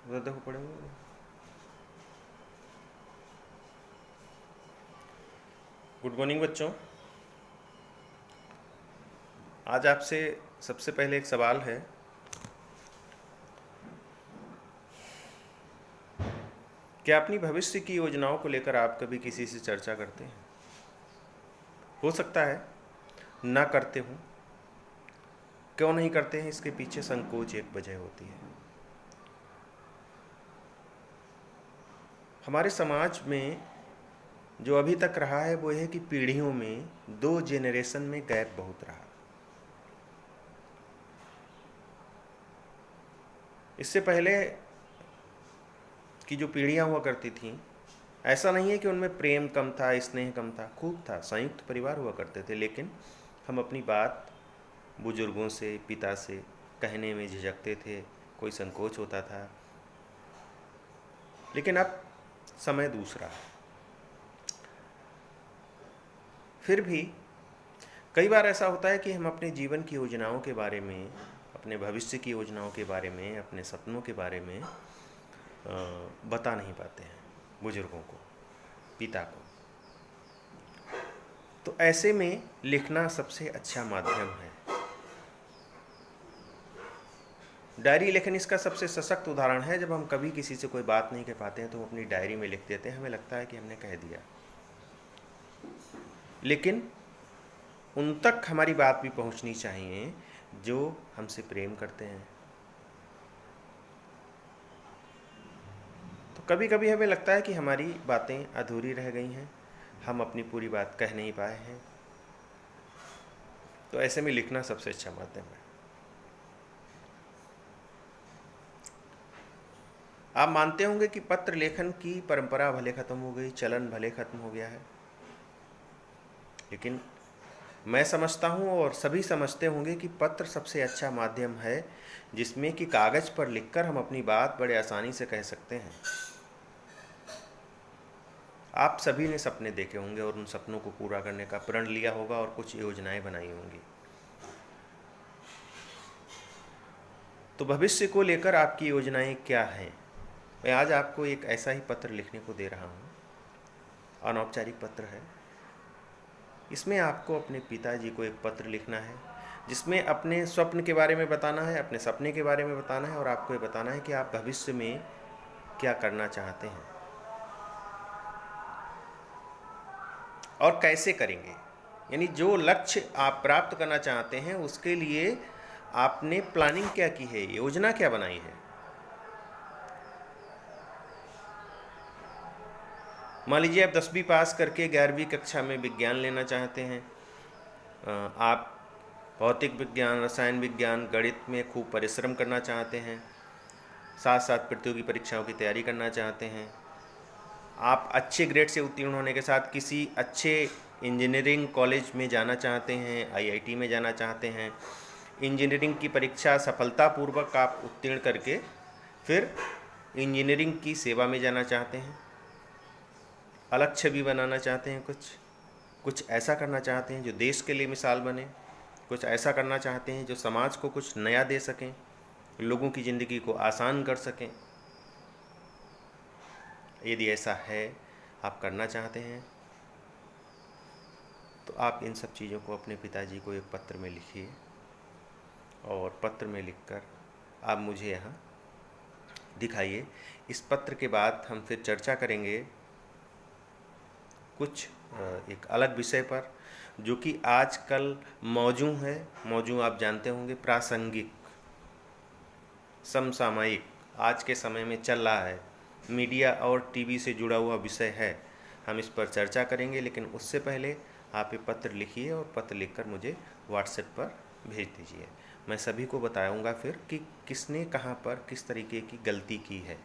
उधर देखो पड़े हुए। गुड मॉर्निंग बच्चों। आज आपसे सबसे पहले एक सवाल है, क्या अपनी भविष्य की योजनाओं को लेकर आप कभी किसी से चर्चा करते हैं? हो सकता है ना करते हो। क्यों नहीं करते हैं? इसके पीछे संकोच एक वजह होती है। हमारे समाज में जो अभी तक रहा है वो है कि पीढ़ियों में 2 जेनरेशन में गैप बहुत रहा। इससे पहले की जो पीढ़ियां हुआ करती थीं, ऐसा नहीं है कि उनमें प्रेम कम था, स्नेह कम था, खूब था, संयुक्त परिवार हुआ करते थे, लेकिन हम अपनी बात बुजुर्गों से, पिता से कहने में झिझकते थे, कोई संकोच होता था। लेकिन अब समय दूसरा है। फिर भी कई बार ऐसा होता है कि हम अपने जीवन की योजनाओं के बारे में, अपने भविष्य की योजनाओं के बारे में, अपने सपनों के बारे में बता नहीं पाते हैं बुजुर्गों को, पिता को। तो ऐसे में लिखना सबसे अच्छा माध्यम है। डायरी लेखन इसका सबसे सशक्त उदाहरण है। जब हम कभी किसी से कोई बात नहीं कह पाते हैं तो हम अपनी डायरी में लिख देते हैं, हमें लगता है कि हमने कह दिया। लेकिन उन तक हमारी बात भी पहुंचनी चाहिए जो हमसे प्रेम करते हैं। तो कभी कभी हमें लगता है कि हमारी बातें अधूरी रह गई हैं, हम अपनी पूरी बात कह नहीं पाए हैं। तो ऐसे में लिखना सबसे अच्छा माध्यम है। आप मानते होंगे कि पत्र लेखन की परंपरा भले खत्म हो गई, चलन भले खत्म हो गया है, लेकिन मैं समझता हूँ और सभी समझते होंगे कि पत्र सबसे अच्छा माध्यम है जिसमें कि कागज़ पर लिखकर हम अपनी बात बड़े आसानी से कह सकते हैं। आप सभी ने सपने देखे होंगे और उन सपनों को पूरा करने का प्रण लिया होगा और कुछ योजनाएं बनाई होंगी। तो भविष्य को लेकर आपकी योजनाएं क्या हैं? मैं आज आपको एक ऐसा ही पत्र लिखने को दे रहा हूँ। अनौपचारिक पत्र है। इसमें आपको अपने पिताजी को एक पत्र लिखना है जिसमें अपने स्वप्न के बारे में बताना है, अपने सपने के बारे में बताना है और आपको ये बताना है कि आप भविष्य में क्या करना चाहते हैं और कैसे करेंगे। यानी जो लक्ष्य आप प्राप्त करना चाहते हैं उसके लिए आपने प्लानिंग क्या की है, योजना क्या बनाई है। मान लीजिए आप 10वीं पास करके 11वीं कक्षा में विज्ञान लेना चाहते हैं। आप भौतिक विज्ञान, रसायन विज्ञान, गणित में खूब परिश्रम करना चाहते हैं, साथ साथ प्रतियोगी परीक्षाओं की तैयारी करना चाहते हैं। आप अच्छे ग्रेड से उत्तीर्ण होने के साथ किसी अच्छे इंजीनियरिंग कॉलेज में जाना चाहते हैं, आईआईटी में जाना चाहते हैं। इंजीनियरिंग की परीक्षा सफलतापूर्वक आप उत्तीर्ण करके फिर इंजीनियरिंग की सेवा में जाना चाहते हैं। अलग छवि बनाना चाहते हैं, कुछ ऐसा करना चाहते हैं जो देश के लिए मिसाल बने, कुछ ऐसा करना चाहते हैं जो समाज को कुछ नया दे सकें, लोगों की ज़िंदगी को आसान कर सकें। यदि ऐसा है, आप करना चाहते हैं, तो आप इन सब चीज़ों को अपने पिताजी को एक पत्र में लिखिए और पत्र में लिखकर आप मुझे यहाँ दिखाइए। इस पत्र के बाद हम फिर चर्चा करेंगे कुछ एक अलग विषय पर जो कि आजकल मौजूद है। मौजूद आप जानते होंगे, प्रासंगिक, समसामयिक, आज के समय में चल रहा है, मीडिया और टीवी से जुड़ा हुआ विषय है। हम इस पर चर्चा करेंगे, लेकिन उससे पहले आप ये पत्र लिखिए और पत्र लिखकर मुझे व्हाट्सएप पर भेज दीजिए। मैं सभी को बताऊंगा फिर कि किसने कहाँ पर किस तरीके की गलती की है।